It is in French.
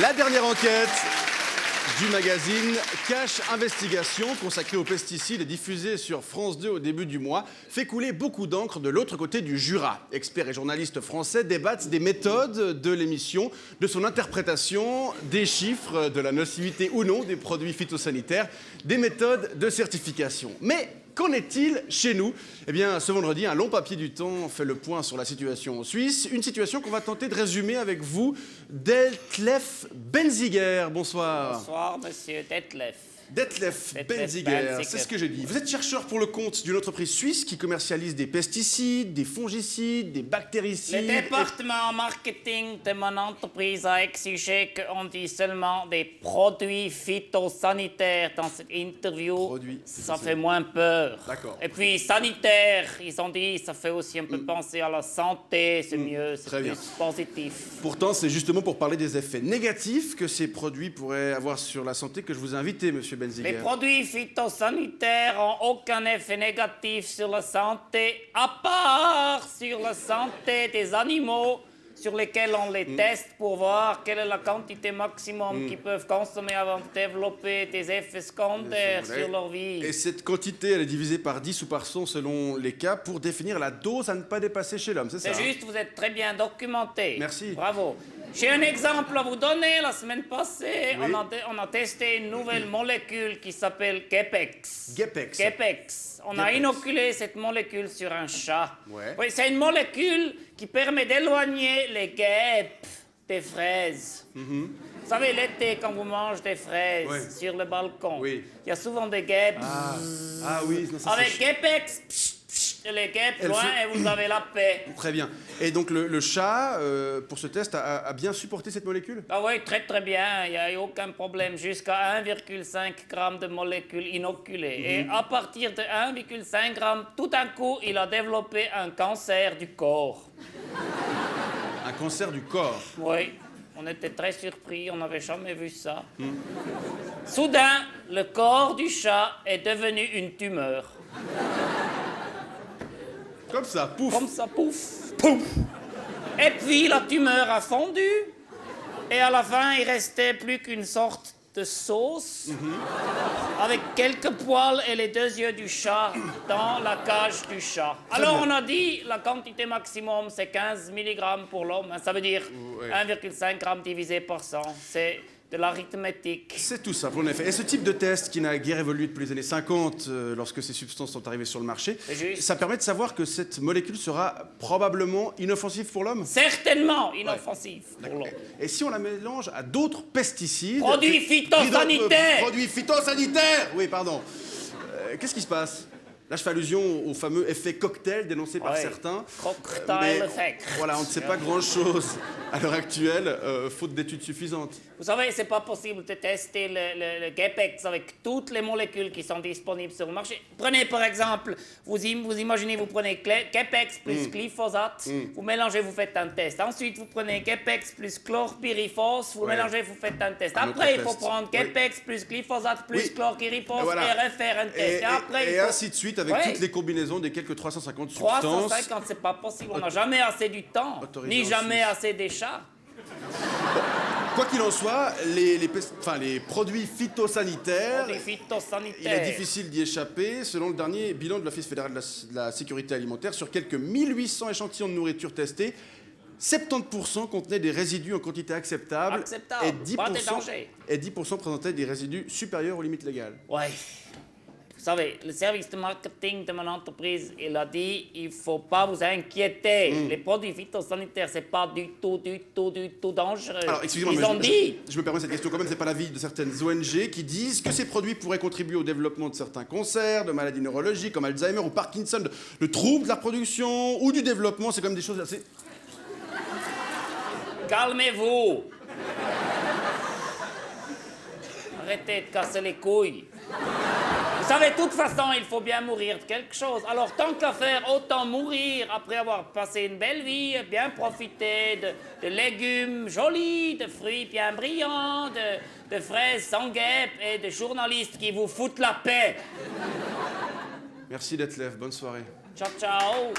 La dernière enquête du magazine Cash Investigation, consacrée aux pesticides et diffusée sur France 2 au début du mois, fait couler beaucoup d'encre de l'autre côté du Jura. Experts et journalistes français débattent des méthodes de l'émission, de son interprétation, des chiffres, de la nocivité ou non des produits phytosanitaires, des méthodes de certification. Mais qu'en est-il chez nous? Eh bien, ce vendredi, un long papier du Temps fait le point sur la situation en Suisse. Une situation qu'on va tenter de résumer avec vous. Detlef Benziger, bonsoir. Bonsoir, monsieur Detlef. Detlef Benziger, c'est ce que j'ai dit. Vous êtes chercheur pour le compte d'une entreprise suisse qui commercialise des pesticides, des fongicides, des bactéricides... Le département marketing de mon entreprise a exigé qu'on dise seulement des produits phytosanitaires dans cette interview. Ça fait moins peur. D'accord. Et puis sanitaire, ils ont dit, ça fait aussi un peu penser à la santé, c'est mieux, c'est plus positif. Pourtant, c'est justement pour parler des effets négatifs que ces produits pourraient avoir sur la santé que je vous ai invité, monsieur Benziger. Les produits phytosanitaires n'ont aucun effet négatif sur la santé, à part sur la santé des animaux sur lesquels on les teste pour voir quelle est la quantité maximum qu'ils peuvent consommer avant de développer des effets secondaires sur leur vie. Et cette quantité, elle est divisée par 10 ou par 100 selon les cas pour définir la dose à ne pas dépasser chez l'homme, c'est ça? C'est juste, vous êtes très bien documenté. Merci. Bravo. J'ai un exemple à vous donner. La semaine passée, on a testé une nouvelle molécule qui s'appelle Gepex. Gepex. Gepex. On a inoculé cette molécule sur un chat. Ouais. Oui, c'est une molécule qui permet d'éloigner les guêpes des fraises. Vous savez, l'été, quand vous mangez des fraises sur le balcon, il y a souvent des guêpes. Ah oui, non, ça, avec Gepex, les guêpes loin et vous avez la paix. Très bien. Et donc le chat, pour ce test, a bien supporté cette molécule? Ah oui, très très bien. Il n'y a eu aucun problème. Jusqu'à 1,5 g de molécules inoculées. Et à partir de 1,5 g, tout d'un coup, il a développé un cancer du corps. Un cancer du corps? Oui. On était très surpris, on n'avait jamais vu ça. Soudain, le corps du chat est devenu une tumeur. Comme ça, pouf. Comme ça, pouf, pouf. Et puis la tumeur a fondu. Et à la fin, il restait plus qu'une sorte de sauce avec quelques poils et les 2 yeux du chat dans la cage du chat. Alors on a dit la quantité maximum c'est 15 mg pour l'homme. Ça veut dire 1,5 g divisé par 100. C'est de l'arithmétique. C'est tout simple, en effet. Et ce type de test qui n'a guère évolué depuis les années 50, lorsque ces substances sont arrivées sur le marché, ça permet de savoir que cette molécule sera probablement inoffensive pour l'homme? Certainement inoffensive pour l'homme. Et si on la mélange à d'autres pesticides... Produits phytosanitaires! Produits phytosanitaires! Oui, pardon. Qu'est-ce qui se passe? Là, je fais allusion au fameux effet cocktail dénoncé par certains. Cocktail effect. Voilà, on ne sait pas grand-chose à l'heure actuelle, faute d'études suffisantes. Vous savez, c'est pas possible de tester le Gepex avec toutes les molécules qui sont disponibles sur le marché. Prenez par exemple, vous imaginez, vous prenez Gepex plus glyphosate, vous mélangez, vous faites un test. Ensuite, vous prenez Gepex plus chlorpyrifos, vous mélangez, vous faites un test. Après, il faut prendre Gepex plus glyphosate plus chlorpyrifos et refaire un test. Et ainsi de suite, avec toutes les combinaisons des quelques 350 substances. 350, c'est pas possible. On n'a jamais assez du temps, ni jamais assez des chats. Quoi qu'il en soit, les produits phytosanitaires, il est difficile d'y échapper. Selon le dernier bilan de l'Office fédéral de la sécurité alimentaire, sur quelques 1800 échantillons de nourriture testés, 70% contenaient des résidus en quantité acceptable, et 10% présentaient des résidus supérieurs aux limites légales. Ouais. Vous savez, le service de marketing de mon entreprise, il a dit, il ne faut pas vous inquiéter. Les produits phytosanitaires, c'est pas du tout dangereux. Alors, excusez-moi, je me permets cette question quand même, c'est pas l'avis de certaines ONG qui disent que ces produits pourraient contribuer au développement de certains cancers, de maladies neurologiques comme Alzheimer ou Parkinson, de troubles de la reproduction ou du développement. C'est quand même des choses assez... Calmez-vous. Arrêtez de casser les couilles. Vous savez, de toute façon, il faut bien mourir de quelque chose. Alors, tant qu'à faire, autant mourir après avoir passé une belle vie, bien profiter de légumes jolis, de fruits bien brillants, de fraises sans guêpes et de journalistes qui vous foutent la paix. Merci Detlef, bonne soirée. Ciao, ciao.